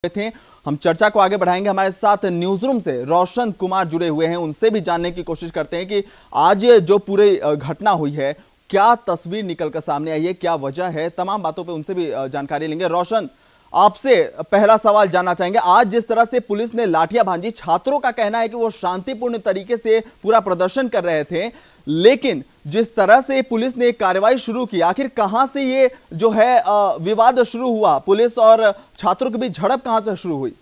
थे। हम चर्चा को आगे बढ़ाएंगे। हमारे साथ न्यूज रूम से रोशन कुमार जुड़े हुए हैं, उनसे भी जानने की कोशिश करते हैं कि आज जो पूरी घटना हुई है, क्या तस्वीर निकलकर सामने आई है, क्या वजह है, तमाम बातों पे उनसे भी जानकारी लेंगे। रोशन, आपसे पहला सवाल जानना चाहेंगे, आज जिस तरह से पुलिस ने लाठियां भांजी, छात्रों का कहना है कि वो शांतिपूर्ण तरीके से पूरा प्रदर्शन कर रहे थे, लेकिन जिस तरह से पुलिस ने कार्रवाई शुरू की, आखिर कहां से ये जो है विवाद शुरू हुआ, पुलिस और छात्रों के बीच झड़प कहां से शुरू हुई?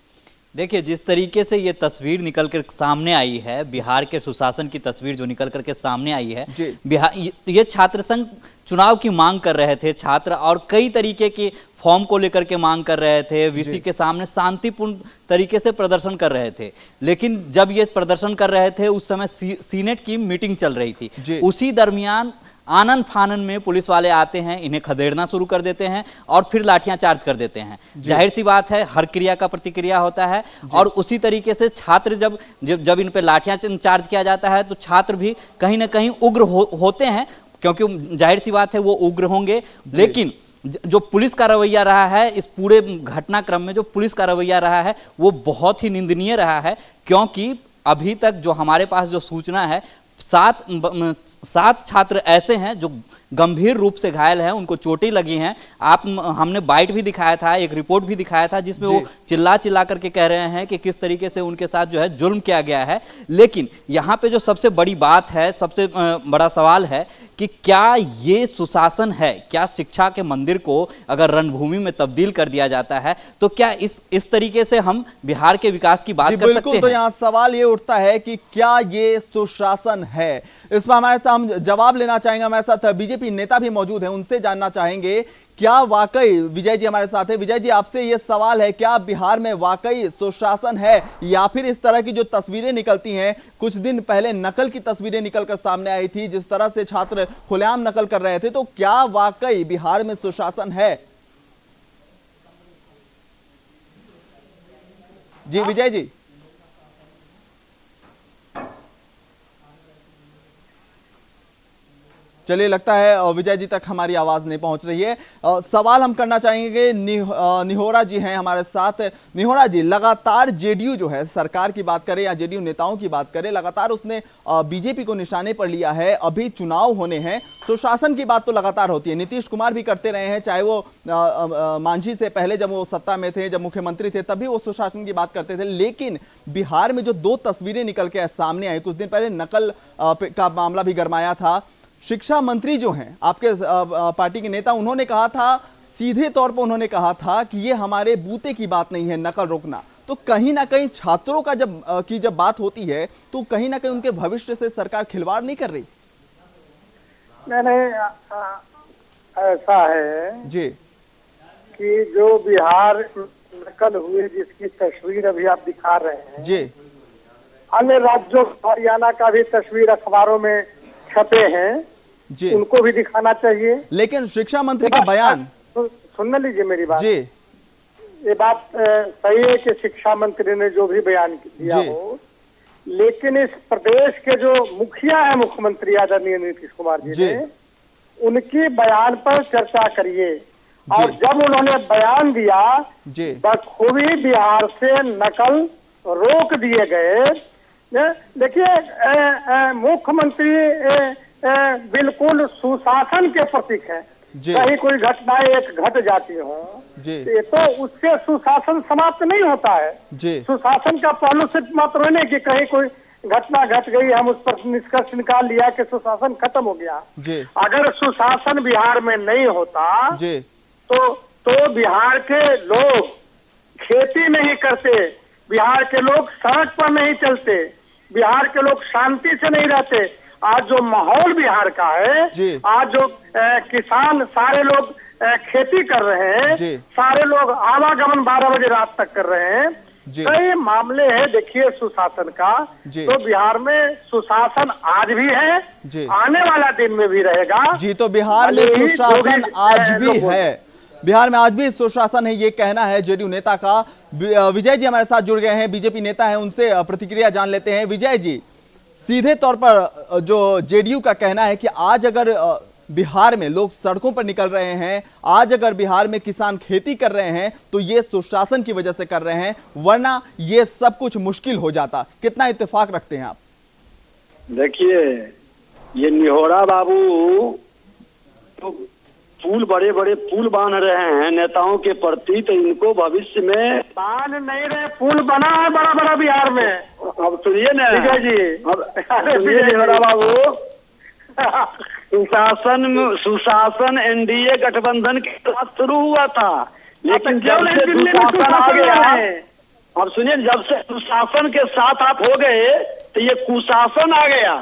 देखिए, जिस तरीके से ये तस्वीर निकल कर सामने आई है, बिहार के सुशासन की तस्वीर जो निकल करके सामने आई है, बिहार ये छात्र संघ चुनाव की मांग कर रहे थे छात्र, और कई तरीके की फॉर्म को लेकर के मांग कर रहे थे, वीसी के सामने शांतिपूर्ण तरीके से प्रदर्शन कर रहे थे। लेकिन जब ये प्रदर्शन कर रहे थे उस समय सीनेट की मीटिंग चल रही थी। उसी दरमियान आनन फानन में पुलिस वाले आते हैं, इन्हें खदेड़ना शुरू कर देते हैं और फिर लाठियां चार्ज कर देते हैं। जाहिर सी बात है, हर क्रिया का प्रतिक्रिया होता है, और उसी तरीके से छात्र जब इन पे लाठियां चार्ज किया जाता है तो छात्र भी कहीं ना कहीं उग्र होते हैं, क्योंकि जाहिर सी बात है वो उग्र होंगे। लेकिन जो पुलिस का रवैया रहा है, इस पूरे घटनाक्रम में जो पुलिस का रवैया रहा है वो बहुत ही निंदनीय रहा है, क्योंकि अभी तक जो हमारे पास जो सूचना है, सात छात्र ऐसे हैं जो गंभीर रूप से घायल हैं, उनको चोटें लगी हैं। हमने बाइट भी दिखाया था, एक रिपोर्ट भी दिखाया था, जिसमें वो चिल्ला करके कह रहे हैं कि किस तरीके से उनके साथ जो है जुल्म किया गया है। लेकिन यहाँ पे जो सबसे बड़ी बात है, सबसे बड़ा सवाल है कि क्या ये सुशासन है? क्या शिक्षा के मंदिर को अगर रणभूमि में तब्दील कर दिया जाता है तो क्या इस तरीके से हम बिहार के विकास की बात कर सकते हैं? तो यहाँ सवाल ये उठता है कि क्या ये सुशासन है? इस पर हमारे साथ हम जवाब लेना चाहेंगे। हमारे साथ बीजेपी नेता भी मौजूद हैं, उनसे जानना चाहेंगे क्या वाकई, विजय जी हमारे साथ है। विजय जी, आपसे ये सवाल है, क्या बिहार में वाकई सुशासन है, या फिर इस तरह की जो तस्वीरें निकलती हैं, कुछ दिन पहले नकल की तस्वीरें निकलकर सामने आई थी, जिस तरह से छात्र खुलेआम नकल कर रहे थे, तो क्या वाकई बिहार में सुशासन है? जी विजय जी। चलिए, लगता है विजय जी तक हमारी आवाज नहीं पहुंच रही है। सवाल हम करना चाहेंगे, निहोरा जी हैं हमारे साथ। निहोरा जी, लगातार जेडीयू जो है, सरकार की बात करें या जेडीयू नेताओं की बात करें, लगातार उसने बीजेपी को निशाने पर लिया है। अभी चुनाव होने हैं, सुशासन की बात तो लगातार होती है, नीतीश कुमार भी करते रहे हैं, चाहे वो मांझी से पहले जब वो सत्ता में थे, जब मुख्यमंत्री थे, तभी वो सुशासन की बात करते थे। लेकिन बिहार में जो दो तस्वीरें निकल के सामने आई, कुछ दिन पहले नकल का मामला भी गरमाया था। शिक्षा मंत्री जो हैं आपके पार्टी के नेता, उन्होंने कहा था, सीधे तौर पर उन्होंने कहा था कि ये हमारे बूते की बात नहीं है नकल रोकना। तो कहीं ना कहीं छात्रों का जब बात होती है तो कहीं ना कहीं उनके भविष्य से सरकार खिलवाड़ नहीं कर रही? नहीं, ऐसा है जी कि जो बिहार नकल हुई, जिसकी तस्वीर अभी आप दिखा रहे हैं जी, अन्य राज्यों, हरियाणा का भी तस्वीर अखबारों में छपे हैं जी, उनको भी दिखाना चाहिए। लेकिन शिक्षा मंत्री का बयान, सुन लीजिए मेरी बात जी, ये बात सही है कि शिक्षा मंत्री ने जो भी बयान दिया हो, लेकिन इस प्रदेश के जो मुखिया है, मुख्यमंत्री आदरणीय नीतीश कुमार जी ने, उनकी बयान पर चर्चा करिए। और जब उन्होंने बयान दिया, बखूबी बिहार से नकल रोक दिए गए। देखिए, मुख्यमंत्री बिल्कुल सुशासन के प्रतीक है। कहीं कोई घटनाएं एक घट जाती हो तो उससे सुशासन समाप्त नहीं होता है। सुशासन का पहलू सिर्फ मात्र नहीं कि कहीं कोई घटना घट गई, हम उस पर निष्कर्ष निकाल लिया कि सुशासन खत्म हो गया। अगर सुशासन बिहार में नहीं होता तो बिहार के लोग खेती नहीं करते, बिहार के लोग सड़क पर नहीं चलते, बिहार के लोग शांति से नहीं रहते। आज जो माहौल बिहार का है, आज जो किसान सारे लोग खेती कर रहे हैं, सारे लोग आवागमन 12 बजे रात तक कर रहे हैं, कई मामले हैं देखिए सुशासन का। तो बिहार में सुशासन आज भी है, आने वाला दिन में भी रहेगा। जी, तो बिहार में सुशासन आज भी है, बिहार में आज भी सुशासन है, ये कहना है जेडीयू नेता का। विजय जी हमारे साथ जुड़ गए हैं, बीजेपी नेता हैं, उनसे प्रतिक्रिया जान लेते हैं। विजय जी, सीधे तौर पर जो जेडीयू का कहना है कि आज अगर बिहार में लोग सड़कों पर निकल रहे हैं। आज अगर बिहार में किसान खेती कर रहे हैं तो ये सुशासन की वजह से कर रहे हैं, वरना ये सब कुछ मुश्किल हो जाता। कितना इत्तेफाक रखते हैं आप? देखिए, ये निहोरा बाबू तो पुल, बड़े बड़े पुल बांध रहे हैं नेताओं के प्रति, तो इनको भविष्य में बांध नहीं रहे, पुल बना है बड़ा बड़ा बिहार में। अब सुनिए ना जी, अब सुनिए निहोरा बाबू, सुशासन एनडीए गठबंधन के साथ शुरू हुआ था, लेकिन जब से सुशासन आ गया, अब सुनिए, जब से सुशासन के साथ आप हो गए तो ये कुशासन आ गया।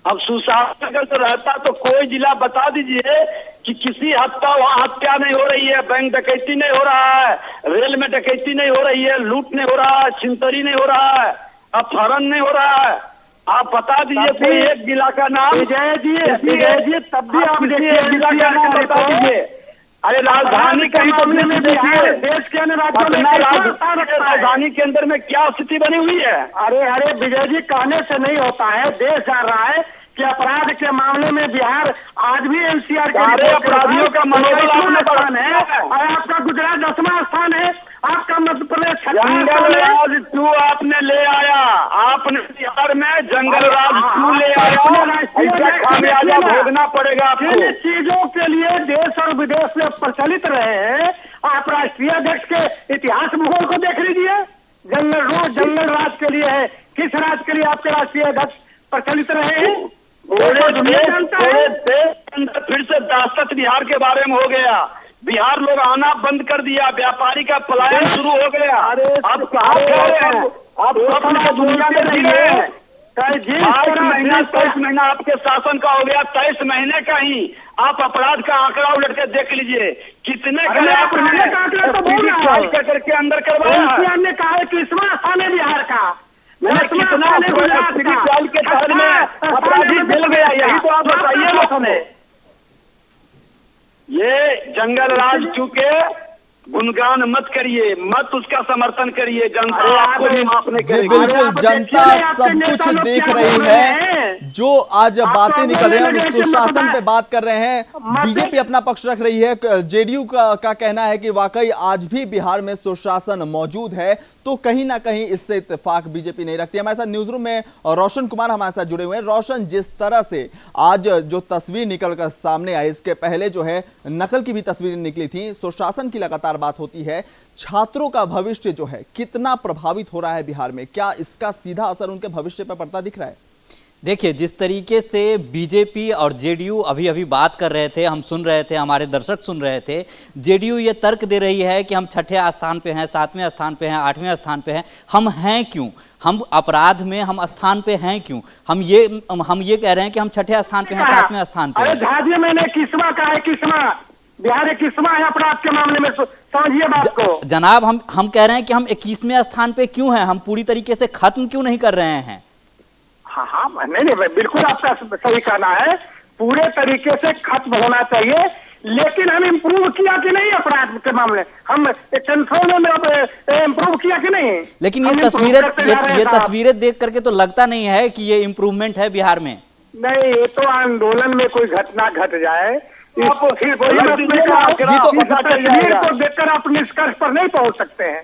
अब सुशासन अगर तो रहता तो कोई जिला बता दीजिए कि किसी हत्या, वहाँ हत्या नहीं हो रही है, बैंक डकैती नहीं हो रहा है, रेल में डकैती नहीं हो रही है, लूट नहीं हो रहा है, छिनतरी नहीं हो रहा है, अपहरण नहीं हो रहा है। आप बता दीजिए कोई एक जिला का नाम। विजय जी तब भी आप देखिए जिला का नाम बता दीजिए। अरे राजधानी के मामले में देखिए, देश के अन्य राज्यों में राजधानी के अंदर में क्या स्थिति बनी हुई है। अरे विजय जी, कहने से नहीं होता है, देश जान रहा है कि अपराध के मामले में बिहार आज भी एनसीआर के अपराधियों का मनोबल आपने बढ़ाना है। और आपका गुजरात 10वां स्थान है, आपका मध्य प्रदेश जंगल राज 2 आपने ले आया, आपने बिहार में जंगल राज 2 ले आया, खामियाजा भोगना पड़ेगा आपको। इन चीजों के लिए देश और विदेश में प्रचलित रहे हैं। आप राष्ट्रीय अध्यक्ष के इतिहास भूगोल को देख लीजिए, जंगल राज के लिए है, किस राज्य के लिए आपके राष्ट्रीय अध्यक्ष प्रचलित रहे हैं? फिर से दासत बिहार के बारे में हो गया, बिहार लोग आना बंद कर दिया, व्यापारी का पलायन शुरू हो गया। अब कहा कह रहे हैं आप अपना दुनिया में नहीं है। 23 महीना आपके शासन का हो गया, 23 महीने का ही आप अपराध का आंकड़ा उलट के देख लीजिए, कितने करके अंदर करवाया। ने कहा कि इसमें स्थान है बिहार का, कितना के तहत में अपराधी मिल गया, यही तो आप बताइए ना हमें। ये जंगल राज चूके गुणगान मत करिए, मत उसका समर्थन करिए, जनता आपको भी माफ नहीं करेगी। बिल्कुल, जनता सब कुछ देख रही है। जो आज बातें निकल रही हैं, सुशासन पे बात कर रहे हैं, बीजेपी अपना पक्ष रख रही है, जेडीयू का कहना है कि वाकई आज भी बिहार में सुशासन मौजूद है, तो कहीं ना कहीं इससे इत्तेफाक बीजेपी नहीं रखती। हमारे साथ न्यूज रूम में रोशन कुमार हमारे साथ जुड़े हुए हैं। रोशन, जिस तरह से आज जो तस्वीर निकलकर सामने आई, इसके पहले जो है नकल की भी तस्वीरें निकली थी, सुशासन की लगातार बात होती है, छात्रों का भविष्य जो है कितना प्रभावित हो रहा है बिहार में, क्या इसका सीधा असर उनके भविष्य पर पड़ता दिख रहा है? देखिए, जिस तरीके से बीजेपी और जेडीयू अभी अभी बात कर रहे थे, हम सुन रहे थे, हमारे दर्शक सुन रहे थे, जेडीयू ये तर्क दे रही है कि हम 6ठे स्थान पे हैं, 7वें स्थान पे हैं, 8वें स्थान पे हैं, हम हैं क्यों, हम अपराध में हम स्थान पे हैं क्यों, हम ये कह रहे हैं कि हम 6ठे स्थान पे हैं, 7वें स्थान पे हैं। मैंने किस्मा का है, किस्मा बिहार एक किस्मा है अपराध के मामले में, समझिए बात को। जनाब, हम कह रहे हैं कि हम 21वें स्थान पे क्यों हैं, हम पूरी तरीके से खत्म क्यों नहीं कर रहे हैं? हाँ, नहीं, बिल्कुल आपका सही कहना है, पूरे तरीके से खत्म होना चाहिए, लेकिन हम इम्प्रूव किया कि नहीं अपराध के मामले, हम कंट्रोल में इम्प्रूव किया कि नहीं? लेकिन ये तस्वीरें देख करके तो लगता नहीं है कि ये इम्प्रूवमेंट है बिहार में। नहीं, ये तो आंदोलन में कोई घटना घट जाए, फिर को देखकर आप निष्कर्ष पर नहीं पहुंच सकते हैं।